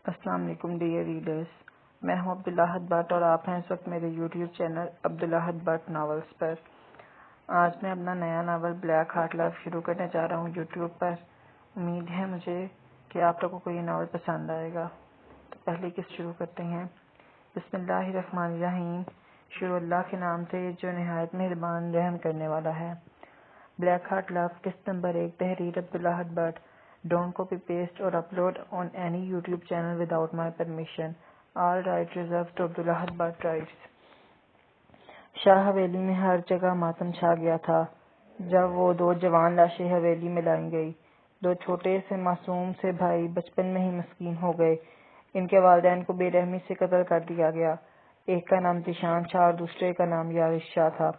السلام علیکم dear readers, میں ہوں عبداللہ بٹ اور آپ ہیں اس وقت میرے YouTube channel Abdullah Butt novels پر۔ آج میں اپنا نیا ناول بلیک ہارٹ لو شروع کرنے جا رہا ہوں یوٹیوب پر۔ امید ہے مجھے کہ آپ لوگوں کو یہ ناول پسند آئے گا۔ تو پہلے قسط شروع کرتے ہیں۔ بسم اللہ الرحمن الرحیم۔ شروع اللہ کے نام سے جو نہایت مہربان رحم کرنے والا ہے۔ بلیک ہارٹ لو قسط نمبر 1، تحریر عبداللہ but. Don't copy paste or upload on any YouTube channel without my permission. All rights reserved to Abdullah Bhat Rights. شاہ حویلی میں ہر جگہ ماتم چھا گیا تھا جب وہ دو جوان لاشیں حویلی میں لائی گئی۔ دو چھوٹے سے معصوم سے بھائی بچپن میں ہی مسکین ہو گئے۔ ان کے والدین کو بے رحمی سے قتل کر دیا گیا۔ ایک کا نام ذیشان شاہ اور دوسرے کا نام یارش شاہ تھا۔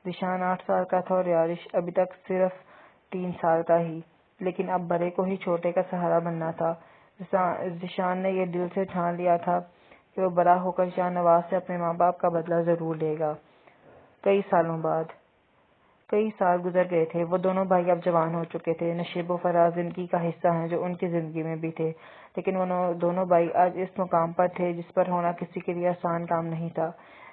ذیشان 8 سال کا تھا اور یارش ابھی تک صرف 3 سال کا ہی، لیکن اب بڑے کو ہی چھوٹے کا سہارا بننا تھا۔ ذیشان نے یہ دل سے ٹھان لیا تھا کہ وہ بڑا ہو کر شاہ نواز سے اپنے ماں باپ کا بدلہ ضرور لے گا۔ کئی سال گزر گئے تھے۔ وہ دونوں بھائی اب جوان ہو چکے تھے۔ نشیب و فراز زندگی کا حصہ ہیں جو ان کی زندگی میں بھی تھے، لیکن وہ دونوں بھائی آج اس مقام پر تھے جس پر ہونا کسی کے لیے آسان کام نہیں تھا۔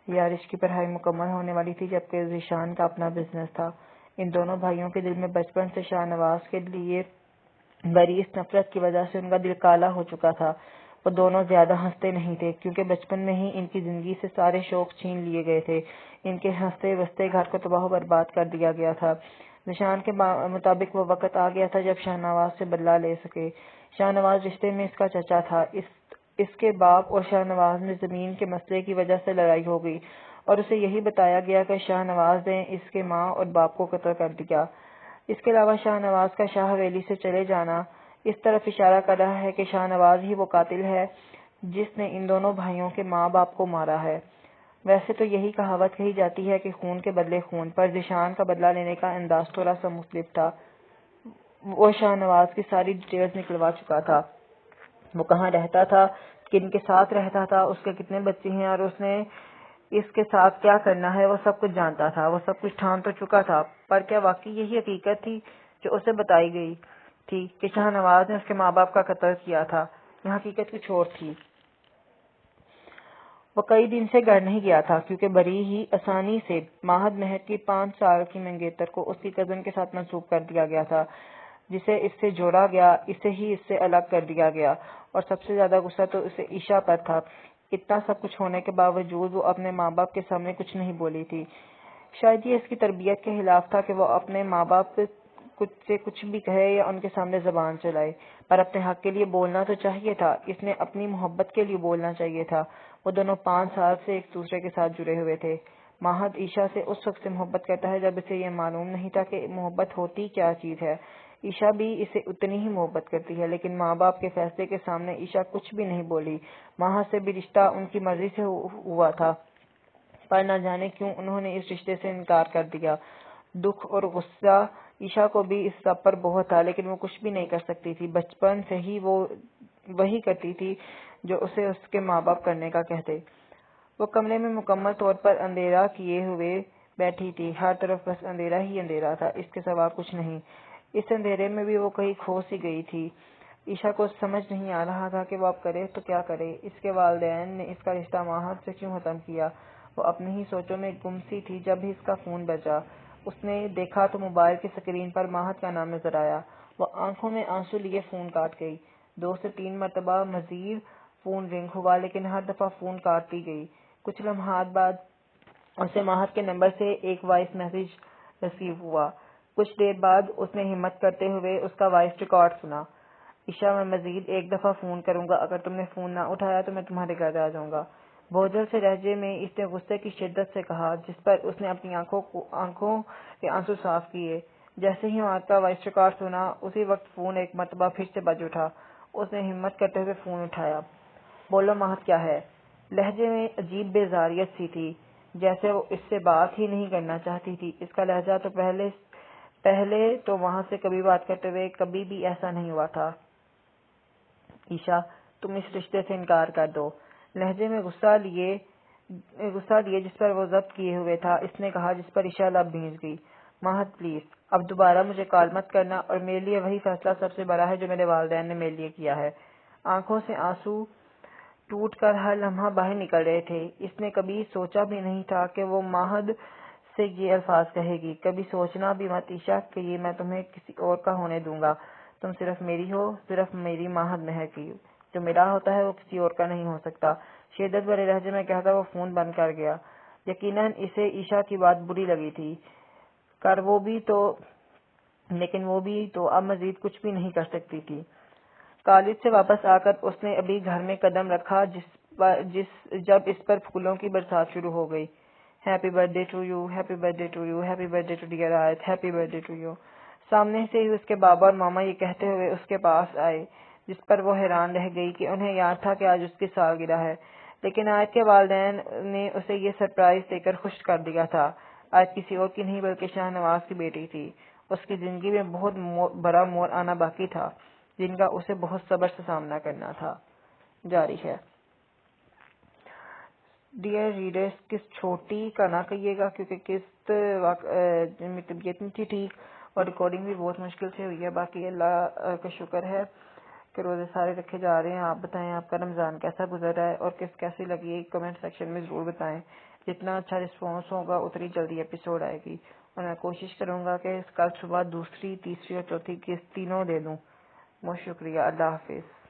یارش کی پڑھائی مکمل ہونے والی تھی جبکہ ذیشان کا اپنا بزنس تھا۔ ان دونوں بھائیوں کے دل میں بچپن سے شاہ نواز کے لیے بری اس نفرت کی وجہ سے ان کا دل کالا ہو چکا تھا۔ وہ دونوں زیادہ ہنستے نہیں تھے کیونکہ بچپن میں ہی ان کی زندگی سے سارے شوق چھین لیے گئے تھے۔ ان کے ہنستے بستے گھر کو تباہ و برباد کر دیا گیا تھا۔ ذیشان کے مطابق وہ وقت آ گیا تھا جب شاہ نواز سے بدلہ لے سکے۔ شاہ نواز رشتے میں اس کا چچا تھا۔ اس کے باپ اور شاہ نواز میں زمین کے مسئلے کی وجہ سے لڑائی ہو گئی اور اسے یہی بتایا گیا کہ شاہ نواز نے اس کے ماں اور باپ کو قتل کر دیا۔ اس کے علاوہ شاہ نواز کا شاہ حویلی سے چلے جانا اس طرف اشارہ کر رہا ہے کہ شاہ نواز ہی وہ قاتل ہے جس نے ان دونوں بھائیوں کے ماں باپ کو مارا ہے۔ ویسے تو یہی کہاوت کہی جاتی ہے کہ خون کے بدلے خون، پر ذیشان کا بدلہ لینے کا انداز تھوڑا سا مختلف تھا۔ وہ شاہ نواز کی ساری ڈیٹیلز نکلوا چکا تھا۔ وہ کہاں رہتا تھا، کن کے ساتھ رہتا تھا، اس کے کتنے بچے ہیں اور اس نے اس کے ساتھ کیا کرنا ہے، وہ سب کچھ جانتا تھا۔ وہ سب کچھ ٹھان تو چکا تھا، پر کیا واقعی یہی حقیقت تھی جو اسے بتائی گئی تھی کہ شاہ نواز نے اس کے ماں باپ کا قتل کیا تھا؟ یہ حقیقت کچھ اور تھی۔ وہ کئی دن سے گھر نہیں گیا تھا کیونکہ بڑی ہی آسانی سے ماہد مہر کی 5 سال کی منگیتر کو اس کی کزن کے ساتھ منسوب کر دیا گیا تھا، جسے اس سے جوڑا گیا اسے ہی اس سے الگ کر دیا گیا، اور سب سے زیادہ غصہ تو اسے عائشہ پر تھا۔ اتنا سب کچھ ہونے کے باوجود وہ اپنے ماں باپ کے سامنے کچھ نہیں بولی تھی۔ شاید یہ اس کی تربیت کے خلاف تھا کہ وہ اپنے ماں باپ سے کچھ بھی کہے یا ان کے سامنے زبان چلائے، پر اپنے حق کے لیے بولنا تو چاہیے تھا۔ اس نے اپنی محبت کے لیے بولنا چاہیے تھا۔ وہ دونوں 5 سال سے ایک دوسرے کے ساتھ جڑے ہوئے تھے۔ ماہد عائشہ سے اس وقت سے محبت کرتا ہے جب اسے یہ معلوم نہیں تھا کہ محبت ہوتی کیا چیز ہے۔ عائشہ بھی اسے اتنی ہی محبت کرتی ہے، لیکن ماں باپ کے فیصلے کے سامنے عائشہ کچھ بھی نہیں بولی۔ ماہد سے بھی رشتہ ان کی مرضی سے ہوا تھا، پر نہ جانے کیوں انہوں نے اس رشتے سے انکار کر دیا۔ دکھ اور غصہ عائشہ کو بھی اس سب پر بہت تھا، لیکن وہ کچھ بھی نہیں کر سکتی تھی۔ بچپن سے ہی وہ وہی کرتی تھی جو اسے اس کے ماں باپ کرنے کا کہتے۔ وہ کمرے میں مکمل طور پر اندھیرا کیے ہوئے بیٹھی تھی۔ ہر طرف بس اندھیرا ہی اندھیرا تھا، اس کے سوا کچھ نہیں۔ اس اندھیرے میں بھی وہ کہیں کھو سی گئی تھی۔ عائشہ کو سمجھ نہیں آ رہا تھا کہ وہ اب کرے تو کیا کرے۔ اس کے والدین نے اس کا رشتہ ماہد سے کیوں ختم کیا؟ وہ اپنی ہی سوچوں میں گم سی تھی جب ہی اس کا فون بجا۔ اس نے دیکھا تو موبائل کی سکرین پر ماہد کا نام نظر آیا۔ وہ آنکھوں میں آنسو لیے فون کاٹ گئی۔ 2 سے 3 مرتبہ مزید فون رنگ ہوا، لیکن ہر دفعہ فون کاٹتی گئی۔ کچھ لمحات بعد اسے ماہد کے نمبر سے ایک وائس میسج ریسیو ہوا۔ کچھ دیر بعد اس نے ہمت کرتے ہوئے اس کا وائس ریکارڈ سنا۔ عائشہ، میں مزید ایک دفعہ فون کروں گا، اگر تم نے فون نہ اٹھایا تو میں تمہارے گھر آ جاؤں گا۔ بھوجل سے لہجے میں اس نے غصے کی شدت سے کہا، جس پر اس نے اپنی آنکھوں کے آنسو صاف کیے۔ جیسے ہی ماہد کا وائس ریکارڈ سنا، اسی وقت فون ایک مرتبہ پھر سے بج اٹھا۔ اس نے ہمت کرتے ہوئے فون اٹھایا۔ بولو ماہد، کیا ہے؟ لہجے میں عجیب بیزاریت سی تھی، جیسے وہ اس سے بات ہی نہیں کرنا چاہتی تھی۔ اس کا لہجہ تو پہلے تو وہاں سے کبھی بات کرتے ہوئے کبھی بھی ایسا نہیں ہوا تھا۔ عائشہ، تم اس رشتے سے انکار کر دو۔ لہجے میں غصہ لیے جس پر وہ ضبط کیے ہوئے تھا، اس نے کہا، جس پر عائشہ لب بھیج گئی۔ ماہد پلیز، اب دوبارہ مجھے کال مت کرنا، اور میرے لیے وہی فیصلہ سب سے بڑا ہے جو میرے والدین نے میرے لیے کیا ہے۔ آنکھوں سے آنسو ٹوٹ کر ہر لمحہ باہر نکل رہے تھے۔ اس نے کبھی سوچا بھی نہیں تھا کہ وہ ماہد سے یہ الفاظ کہے گی۔ کبھی سوچنا بھی مت عشاء کہ یہ میں تمہیں کسی اور کا ہونے دوں گا۔ تم صرف میری ہو، صرف میری ماہد مہر کی۔ جو میرا ہوتا ہے وہ کسی اور کا نہیں ہو سکتا۔ شدت بھرے لہجے میں کہتا وہ فون بند کر گیا۔ یقیناً اسے عشاء کی بات بری لگی تھی، لیکن وہ بھی تو اب مزید کچھ بھی نہیں کر سکتی تھی۔ کالج سے واپس آ کر اس نے ابھی گھر میں قدم رکھا جب اس پر پھولوں کی برسات شروع ہو گئی۔ Happy birthday to you, happy birthday to you, happy birthday to dear Ayat, happy birthday to you. سامنے سے ہی اس کے بابا اور ماما یہ کہتے ہوئے اس کے پاس آئے، جس پر وہ حیران رہ گئی کہ انہیں یاد تھا کہ آج اس کی سالگرہ ہے، لیکن آیت کے والدین نے اسے یہ سرپرائز دے کر خوش کر دیا تھا۔ آیت کسی اور کی نہیں بلکہ شاہ نواز کی بیٹی تھی۔ اس کی زندگی میں بہت بڑا موڑ آنا باقی تھا، جن کا اسے بہت صبر سے سامنا کرنا تھا۔ جاری ہے۔ ڈیئر ریڈرز، قسط چھوٹی کا نہ کہیے گا کیونکہ قسط میں طبیعت نہیں تھی ٹھیک اور ریکارڈنگ بھی بہت مشکل سے ہوئی ہے۔ باقی اللہ کا شکر ہے کہ روزے سارے رکھے جا رہے ہیں۔ آپ بتائیں آپ کا رمضان کیسا گزر رہا ہے اور قسط کیسی لگی، کمنٹ سیکشن میں ضرور بتائیں۔ جتنا اچھا رسپانس ہوگا اتنی جلدی ایپیسوڈ آئے گی، اور میں کوشش کروں گا کہ کل صبح دوسری، تیسری اور چوتھی قسط تینوں دے دوں۔ بہت شکریہ۔ اللہ حافظ۔